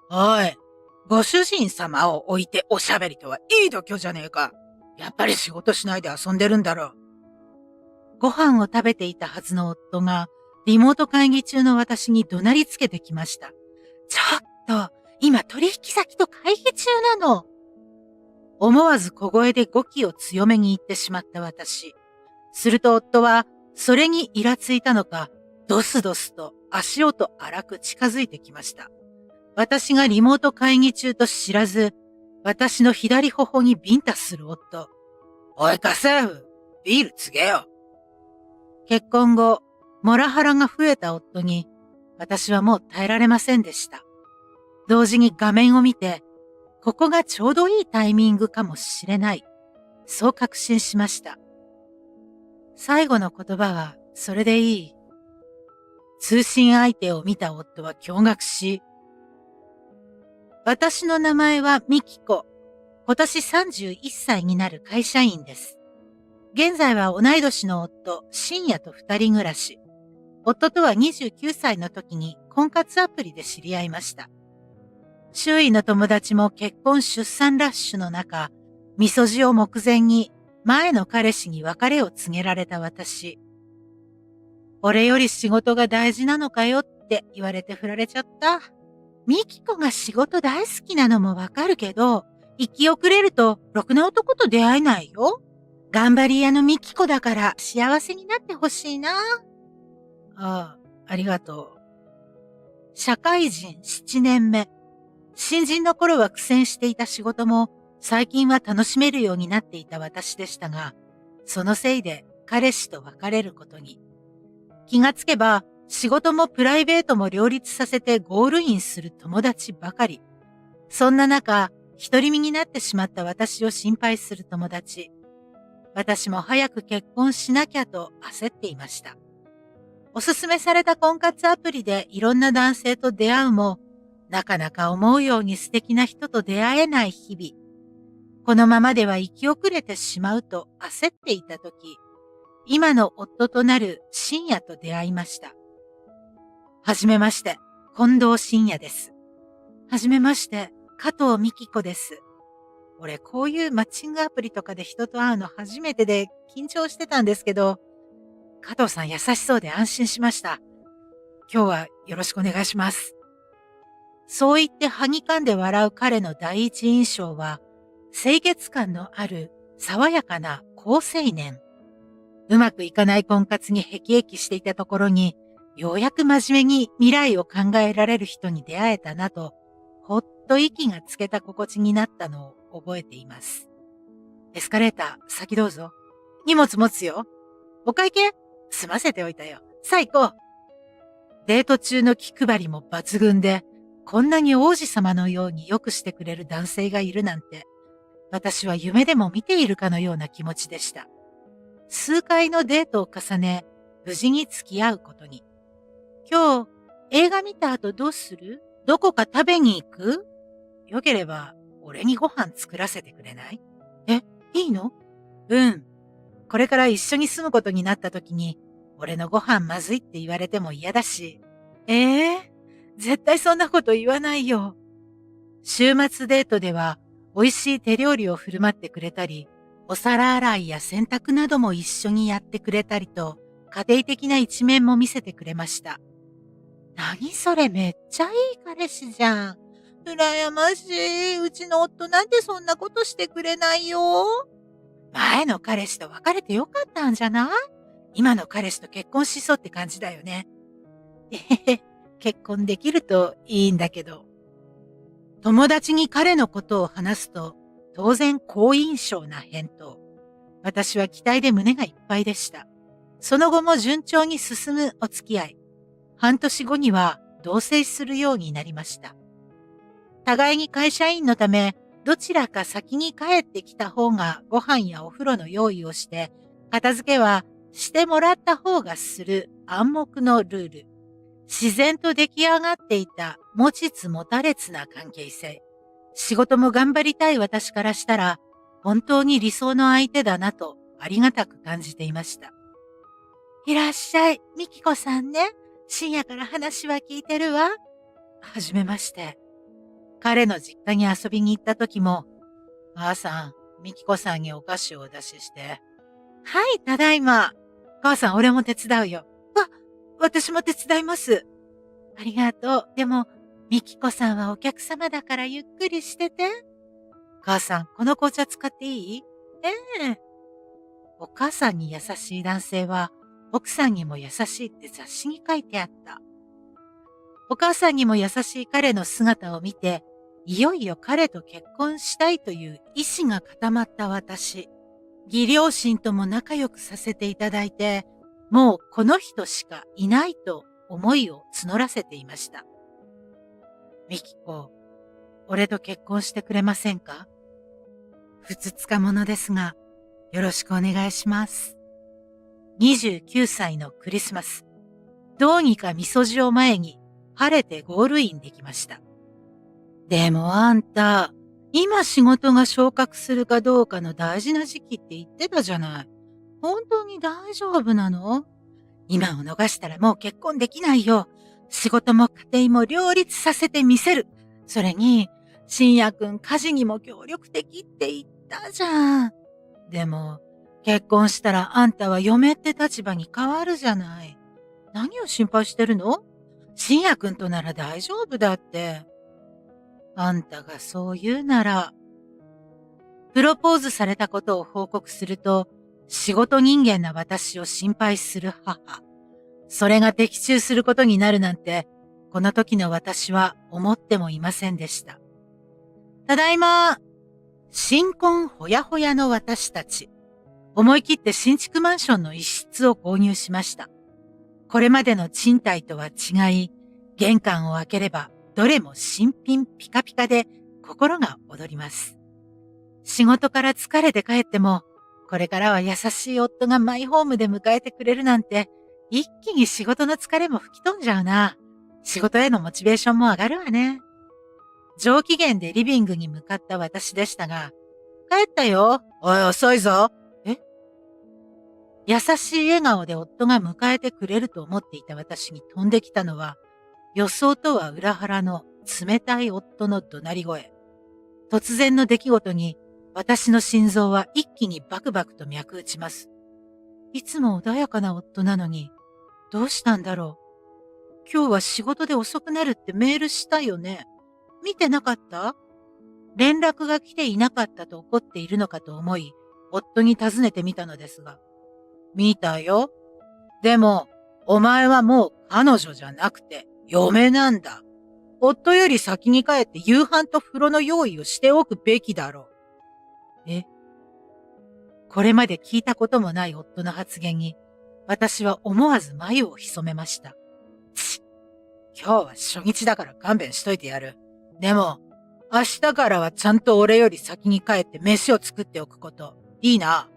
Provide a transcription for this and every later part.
おい、ご主人様を置いておしゃべりとはいい度胸じゃねえか。やっぱり仕事しないで遊んでるんだろ。ご飯を食べていたはずの夫が、リモート会議中の私に怒鳴りつけてきました。ちょっと、今取引先と会議中なの。思わず小声で語気を強めに言ってしまった私。すると夫は、それにイラついたのか、ドスドスと足音荒く近づいてきました。私がリモート会議中と知らず、私の左頬にビンタする夫。おい、家政婦、ビール告げよ。結婚後、モラハラが増えた夫に、私はもう耐えられませんでした。同時に画面を見て、ここがちょうどいいタイミングかもしれない。そう確信しました。最後の言葉は、それでいい。通信相手を見た夫は驚愕し、私の名前はミキコ。今年31歳になる会社員です。現在は同い年の夫、深夜と二人暮らし。夫とは29歳の時に婚活アプリで知り合いました。周囲の友達も結婚出産ラッシュの中、みそじを目前に前の彼氏に別れを告げられた私。俺より仕事が大事なのかよって言われて振られちゃった。ミキコが仕事大好きなのもわかるけど、生き遅れるとろくな男と出会えないよ。頑張り屋のミキコだから幸せになってほしいな。ああ、ありがとう。社会人7年目。新人の頃は苦戦していた仕事も最近は楽しめるようになっていた私でしたが、そのせいで彼氏と別れることに。気がつけば仕事もプライベートも両立させてゴールインする友達ばかり。そんな中、独り身になってしまった私を心配する友達。私も早く結婚しなきゃと焦っていました。おすすめされた婚活アプリでいろんな男性と出会うも、なかなか思うように素敵な人と出会えない日々。このままでは生き遅れてしまうと焦っていたとき、今の夫となる深夜と出会いました。はじめまして、近藤深夜です。はじめまして、加藤美希子です。俺、こういうマッチングアプリとかで人と会うの初めてで緊張してたんですけど、加藤さん優しそうで安心しました。今日はよろしくお願いします。そう言ってはにかんで笑う彼の第一印象は、清潔感のある爽やかな好青年。うまくいかない婚活に辟易していたところに、ようやく真面目に未来を考えられる人に出会えたなと、ほっと息がつけた心地になったのを覚えています。エスカレーター、先どうぞ。荷物持つよ。お会計済ませておいたよ。さあ行こう。デート中の気配りも抜群で、こんなに王子様のようによくしてくれる男性がいるなんて、私は夢でも見ているかのような気持ちでした。数回のデートを重ね、無事に付き合うことに。今日、映画見た後どうする？どこか食べに行く？よければ、俺にご飯作らせてくれない？え、いいの？うん。これから一緒に住むことになった時に、俺のご飯まずいって言われても嫌だし。絶対そんなこと言わないよ。週末デートでは、美味しい手料理を振る舞ってくれたり、お皿洗いや洗濯なども一緒にやってくれたりと、家庭的な一面も見せてくれました。何それめっちゃいい彼氏じゃん。羨ましい。うちの夫なんてそんなことしてくれないよ。前の彼氏と別れてよかったんじゃない？今の彼氏と結婚しそうって感じだよね。えへへ、結婚できるといいんだけど。友達に彼のことを話すと、当然好印象な返答。私は期待で胸がいっぱいでした。その後も順調に進むお付き合い。半年後には同棲するようになりました。互いに会社員のため、どちらか先に帰ってきた方がご飯やお風呂の用意をして、片付けはしてもらった方がする暗黙のルール。自然と出来上がっていた持ちつ持たれつな関係性。仕事も頑張りたい私からしたら、本当に理想の相手だなとありがたく感じていました。いらっしゃい、みきこさんね。深夜から話は聞いてるわ。はじめまして。彼の実家に遊びに行った時も、母さん、みきこさんにお菓子をお出しして。はい、ただいま。母さん、俺も手伝うよ。私も手伝います。ありがとう。でも、みきこさんはお客様だからゆっくりしてて。母さん、この紅茶使っていい？ええ。お母さんに優しい男性は、奥さんにも優しいって雑誌に書いてあった。お母さんにも優しい彼の姿を見て、いよいよ彼と結婚したいという意志が固まった私。義両親とも仲良くさせていただいて、もうこの人しかいないと思いを募らせていました。みきこ、俺と結婚してくれませんか？ふつつか者ですが、よろしくお願いします。29歳のクリスマス。どうにかみそじを前に晴れてゴールインできました。でもあんた、今仕事が昇格するかどうかの大事な時期って言ってたじゃない。本当に大丈夫なの？今を逃したらもう結婚できないよ。仕事も家庭も両立させてみせる。それに、信也くん家事にも協力的って言ったじゃん。でも、結婚したらあんたは嫁って立場に変わるじゃない。何を心配してるの？信也くんとなら大丈夫だって。あんたがそう言うなら。プロポーズされたことを報告すると、仕事人間な私を心配する母。それが的中することになるなんて、この時の私は思ってもいませんでした。ただいま。新婚ほやほやの私たち。思い切って新築マンションの一室を購入しました。これまでの賃貸とは違い、玄関を開ければどれも新品ピカピカで心が躍ります。仕事から疲れて帰っても、これからは優しい夫がマイホームで迎えてくれるなんて、一気に仕事の疲れも吹き飛んじゃうな。仕事へのモチベーションも上がるわね。上機嫌でリビングに向かった私でしたが、帰ったよ。おい遅いぞ。え？優しい笑顔で夫が迎えてくれると思っていた私に飛んできたのは、予想とは裏腹の冷たい夫の怒鳴り声。突然の出来事に私の心臓は一気にバクバクと脈打ちます。いつも穏やかな夫なのに、どうしたんだろう。今日は仕事で遅くなるってメールしたよね。見てなかった？連絡が来ていなかったと怒っているのかと思い、夫に尋ねてみたのですが。見たよ。でも、お前はもう彼女じゃなくて嫁なんだ。夫より先に帰って夕飯と風呂の用意をしておくべきだろう。え？これまで聞いたこともない夫の発言に、私は思わず眉を潜めました。今日は初日だから勘弁しといてやる。でも、明日からはちゃんと俺より先に帰って飯を作っておくこと。いいな。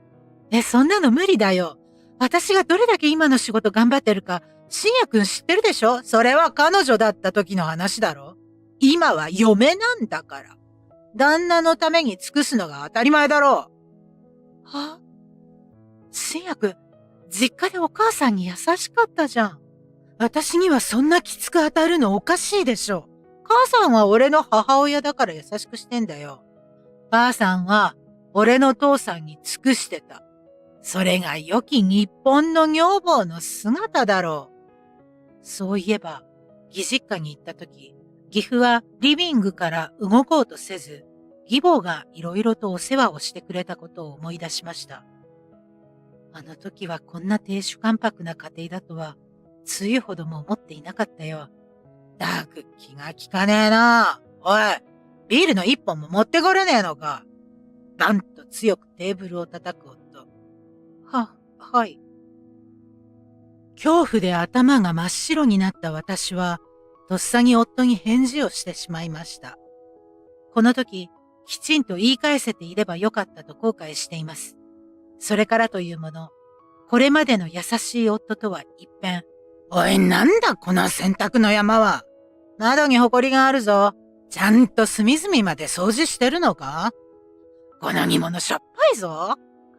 そんなの無理だよ。私がどれだけ今の仕事頑張ってるか、信也くん知ってるでしょ？それは彼女だった時の話だろ？今は嫁なんだから。旦那のために尽くすのが当たり前だろう。は？信也くん、実家でお母さんに優しかったじゃん。私にはそんなきつく当たるのおかしいでしょ。母さんは俺の母親だから優しくしてんだよ。母さんは俺の父さんに尽くしてた。それが良き日本の女房の姿だろう。そういえば、義実家に行った時、義父はリビングから動こうとせず、義母がいろいろとお世話をしてくれたことを思い出しました。あの時はこんな亭主関白な家庭だとは、つゆほども思っていなかったよ。だく気が利かねえな。おい、ビールの一本も持ってこれねえのか。バンと強くテーブルを叩く夫。はい。恐怖で頭が真っ白になった私は、とっさに夫に返事をしてしまいました。この時、きちんと言い返せていればよかったと後悔しています。それからというもの、これまでの優しい夫とは一変。おい、なんだこの洗濯の山は。窓に埃があるぞ。ちゃんと隅々まで掃除してるのか？この煮物しょっぱいぞ。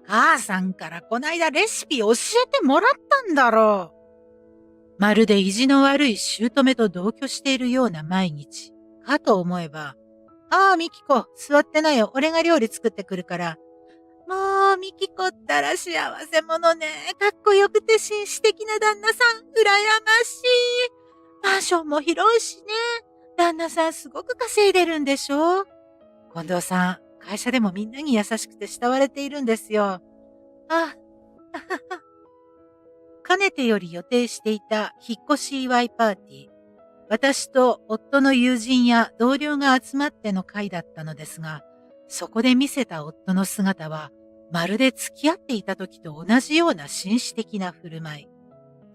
母さんからこないだレシピ教えてもらったんだろう。まるで意地の悪い姑と同居しているような毎日かと思えば、ああ、ミキコ、座ってなよ。俺が料理作ってくるから。もう、ミキコったら幸せ者ね。かっこよくて紳士的な旦那さん、羨ましい。マンションも広いしね。旦那さんすごく稼いでるんでしょ？近藤さん、会社でもみんなに優しくて慕われているんですよ。あ、かねてより予定していた引っ越し祝いパーティー。私と夫の友人や同僚が集まっての会だったのですが、そこで見せた夫の姿は、まるで付き合っていた時と同じような紳士的な振る舞い。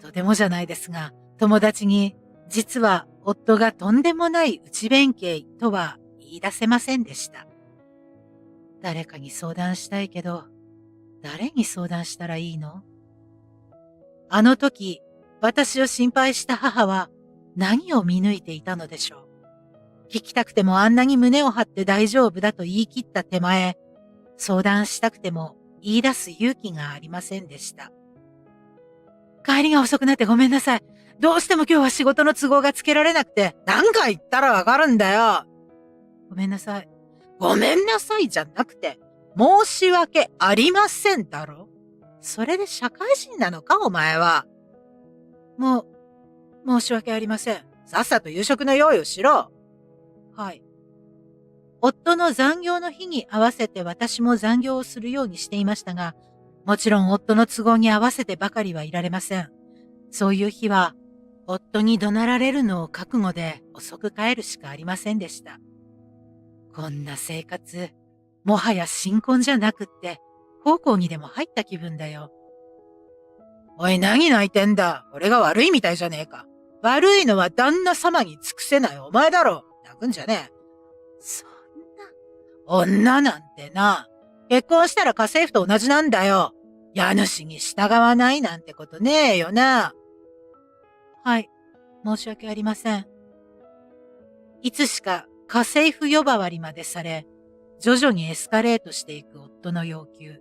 とてもじゃないですが、友達に、実は夫がとんでもない内弁慶とは言い出せませんでした。誰かに相談したいけど、誰に相談したらいいの？あの時、私を心配した母は何を見抜いていたのでしょう。聞きたくてもあんなに胸を張って大丈夫だと言い切った手前、相談したくても言い出す勇気がありませんでした。帰りが遅くなってごめんなさい。どうしても今日は仕事の都合がつけられなくて、何回言ったらわかるんだよ。ごめんなさい。ごめんなさいじゃなくて、申し訳ありませんだろ。それで社会人なのかお前は。もう、申し訳ありません。さっさと夕食の用意をしろ。はい。夫の残業の日に合わせて私も残業をするようにしていましたが、もちろん夫の都合に合わせてばかりはいられません。そういう日は、夫に怒鳴られるのを覚悟で遅く帰るしかありませんでした。こんな生活、もはや新婚じゃなくって、奉公にでも入った気分だよ。おい、何泣いてんだ。俺が悪いみたいじゃねえか。悪いのは旦那様に尽くせないお前だろ。泣くんじゃねえ。そんな。女なんてな、結婚したら家政婦と同じなんだよ。家主に従わないなんてことねえよな。はい、申し訳ありません。いつしか家政婦呼ばわりまでされ、徐々にエスカレートしていく夫の要求。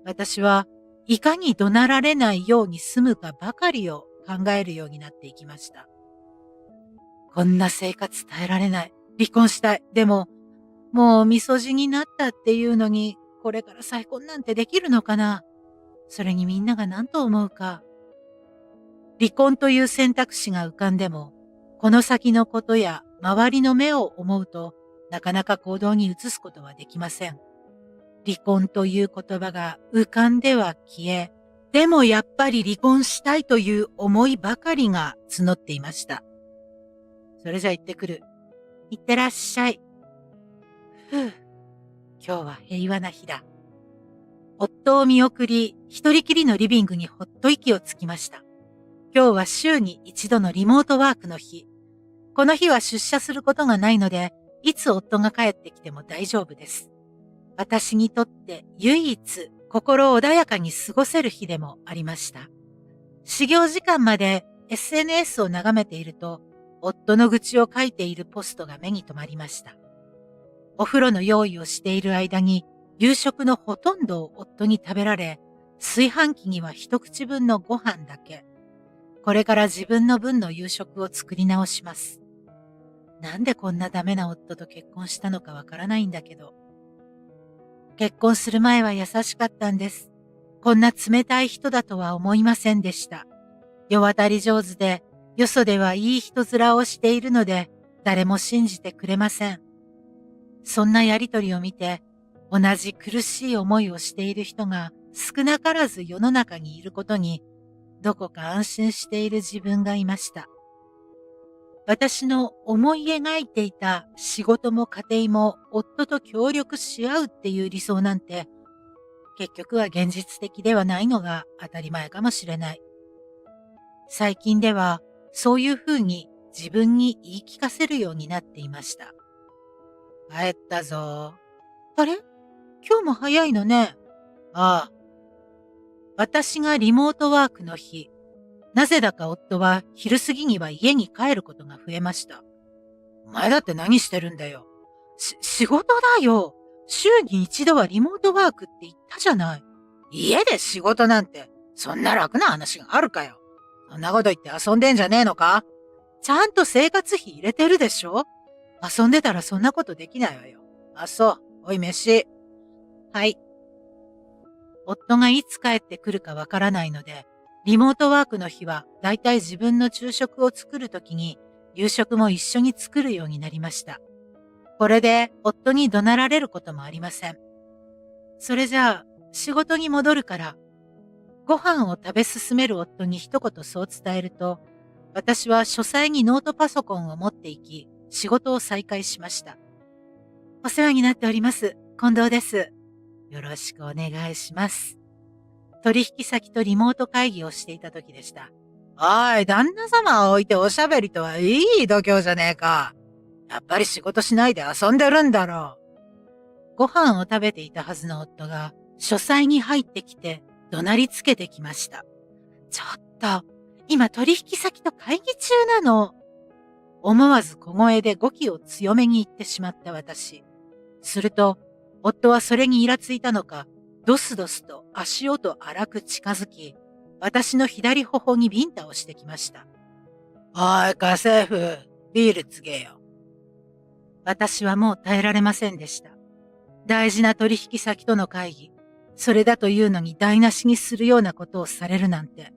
私はいかに怒鳴られないように済むかばかりを考えるようになっていきました。こんな生活耐えられない。離婚したい。でも、もうみそじになったっていうのに、これから再婚なんてできるのかな。それにみんなが何と思うか。離婚という選択肢が浮かんでも、この先のことや周りの目を思うと、なかなか行動に移すことはできません。離婚という言葉が浮かんでは消え、でもやっぱり離婚したいという思いばかりが募っていました。それじゃ行ってくる。行ってらっしゃい。ふう、今日は平和な日だ。夫を見送り、一人きりのリビングにほっと息をつきました。今日は週に一度のリモートワークの日。この日は出社することがないので、いつ夫が帰ってきても大丈夫です。私にとって唯一心穏やかに過ごせる日でもありました。始業時間まで SNS を眺めていると、夫の愚痴を書いているポストが目に留まりました。お風呂の用意をしている間に、夕食のほとんどを夫に食べられ、炊飯器には一口分のご飯だけ。これから自分の分の夕食を作り直します。なんでこんなダメな夫と結婚したのかわからないんだけど。結婚する前は優しかったんです。こんな冷たい人だとは思いませんでした。世渡り上手で、よそではいい人面をしているので、誰も信じてくれません。そんなやりとりを見て、同じ苦しい思いをしている人が少なからず世の中にいることに、どこか安心している自分がいました。私の思い描いていた仕事も家庭も夫と協力し合うっていう理想なんて、結局は現実的ではないのが当たり前かもしれない。最近ではそういうふうに自分に言い聞かせるようになっていました。帰ったぞ。あれ？今日も早いのね。ああ。私がリモートワークの日、なぜだか夫は昼過ぎには家に帰ることが増えました。お前だって何してるんだよ。仕事だよ。週に一度はリモートワークって言ったじゃない。家で仕事なんて、そんな楽な話があるかよ。そんなこと言って遊んでんじゃねえのか？ちゃんと生活費入れてるでしょ？遊んでたらそんなことできないわよ。あ、そう。おい、飯。はい。夫がいつ帰ってくるかわからないので、リモートワークの日はだいたい自分の昼食を作るときに夕食も一緒に作るようになりました。これで夫に怒鳴られることもありません。それじゃあ仕事に戻るから、ご飯を食べ進める夫に一言そう伝えると、私は書斎にノートパソコンを持っていき、仕事を再開しました。お世話になっております。近藤です。よろしくお願いします。取引先とリモート会議をしていた時でした。おい、旦那様を置いておしゃべりとはいい度胸じゃねえか。やっぱり仕事しないで遊んでるんだろう。ご飯を食べていたはずの夫が書斎に入ってきて怒鳴りつけてきました。ちょっと、今取引先と会議中なの。思わず小声で語気を強めに言ってしまった私。すると、夫はそれにイラついたのか、ドスドスと足音荒く近づき、私の左頬にビンタをしてきました。おい、家政婦、ビール告げよ。私はもう耐えられませんでした。大事な取引先との会議、それだというのに台無しにするようなことをされるなんて、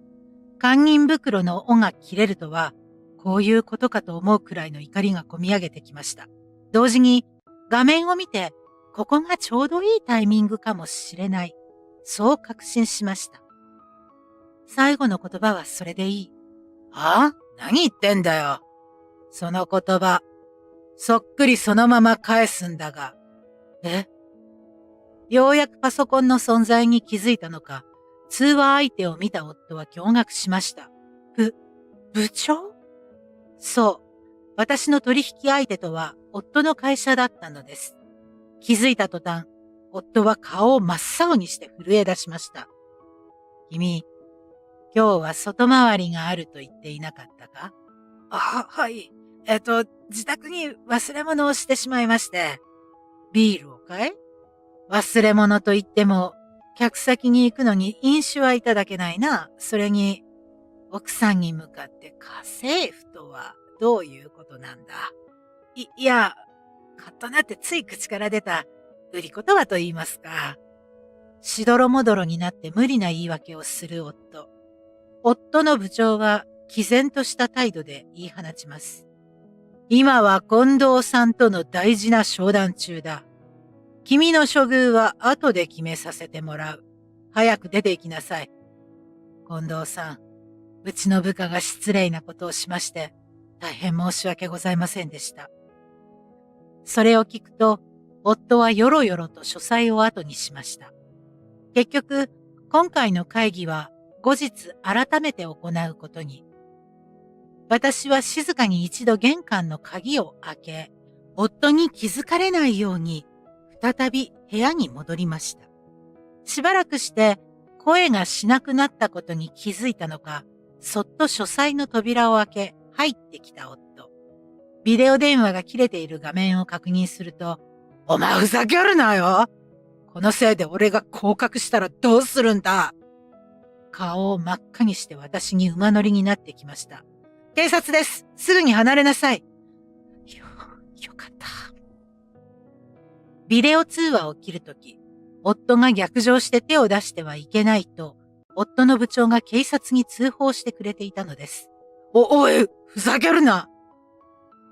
堪忍袋の尾が切れるとは、こういうことかと思うくらいの怒りがこみ上げてきました。同時に画面を見て、ここがちょうどいいタイミングかもしれない。そう確信しました。最後の言葉はそれでいい。あ？何言ってんだよ。その言葉、そっくりそのまま返すんだが。え？ようやくパソコンの存在に気づいたのか、通話相手を見た夫は驚愕しました。部長？そう。私の取引相手とは夫の会社だったのです。気づいた途端、夫は顔を真っ青にして震え出しました。君、今日は外回りがあると言っていなかったか？はい。自宅に忘れ物をしてしまいまして。ビールをかい？忘れ物と言っても、客先に行くのに飲酒はいただけないな。それに、奥さんに向かって家政婦とはどういうことなんだ？いや、カッとなってつい口から出た売り言葉と言いますか。しどろもどろになって無理な言い訳をする夫。夫の部長は毅然とした態度で言い放ちます。今は近藤さんとの大事な商談中だ。君の処遇は後で決めさせてもらう。早く出て行きなさい。近藤さん、うちの部下が失礼なことをしまして、大変申し訳ございませんでした。それを聞くと、夫はよろよろと書斎を後にしました。結局、今回の会議は後日改めて行うことに。私は静かに一度玄関の鍵を開け、夫に気づかれないように、再び部屋に戻りました。しばらくして声がしなくなったことに気づいたのか、そっと書斎の扉を開け、入ってきた夫。ビデオ電話が切れている画面を確認すると、お前ふざけるなよ！このせいで俺が降格したらどうするんだ！顔を真っ赤にして私に馬乗りになってきました。警察です！すぐに離れなさい！よかった。ビデオ通話を切るとき、夫が逆上して手を出してはいけないと、夫の部長が警察に通報してくれていたのです。おい、ふざけるな！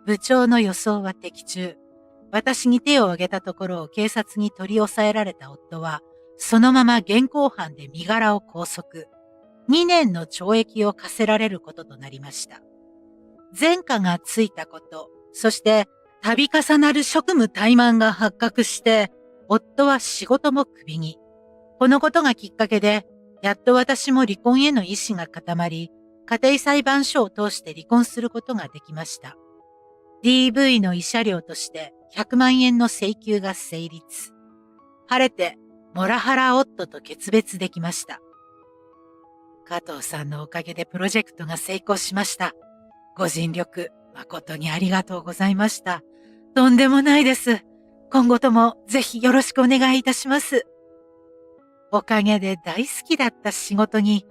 部長の予想は的中。私に手を挙げたところを警察に取り押さえられた夫は、そのまま現行犯で身柄を拘束。2年の懲役を課せられることとなりました。前科がついたこと、そして度重なる職務怠慢が発覚して、夫は仕事もクビに。このことがきっかけで、やっと私も離婚への意思が固まり、家庭裁判所を通して離婚することができました。DV の慰謝料として100万円の請求が成立。晴れて、モラハラ夫と決別できました。加藤さんのおかげでプロジェクトが成功しました。ご尽力、誠にありがとうございました。とんでもないです。今後ともぜひよろしくお願いいたします。おかげで大好きだった仕事に、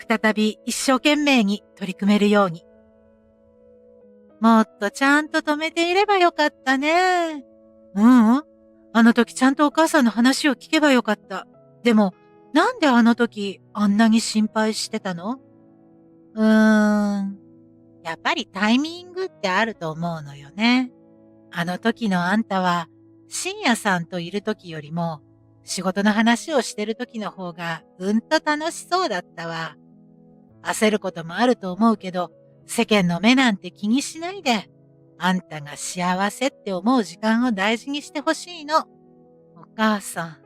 再び一生懸命に取り組めるように。もっとちゃんと止めていればよかったね。うん。あの時ちゃんとお母さんの話を聞けばよかった。でも、なんであの時あんなに心配してたの？うーん。やっぱりタイミングってあると思うのよね。あの時のあんたは、深夜さんといる時よりも、仕事の話をしてる時の方がうんと楽しそうだったわ。焦ることもあると思うけど、世間の目なんて気にしないで、あんたが幸せって思う時間を大事にしてほしいの。お母さん。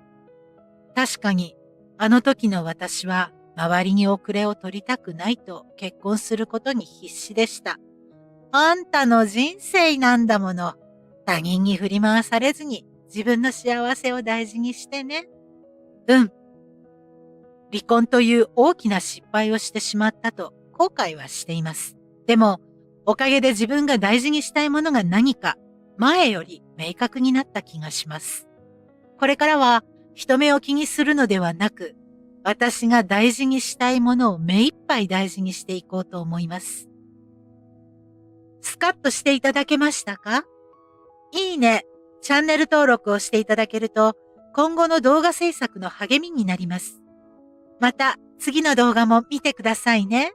確かに、あの時の私は、周りに遅れを取りたくないと結婚することに必死でした。あんたの人生なんだもの。他人に振り回されずに自分の幸せを大事にしてね。うん。離婚という大きな失敗をしてしまったと後悔はしています。でも、おかげで自分が大事にしたいものが何か、前より明確になった気がします。これからは人目を気にするのではなく、私が大事にしたいものを目一杯大事にしていこうと思います。スカッとしていただけましたか？いいね、チャンネル登録をしていただけると、今後の動画制作の励みになります。また次の動画も見てくださいね。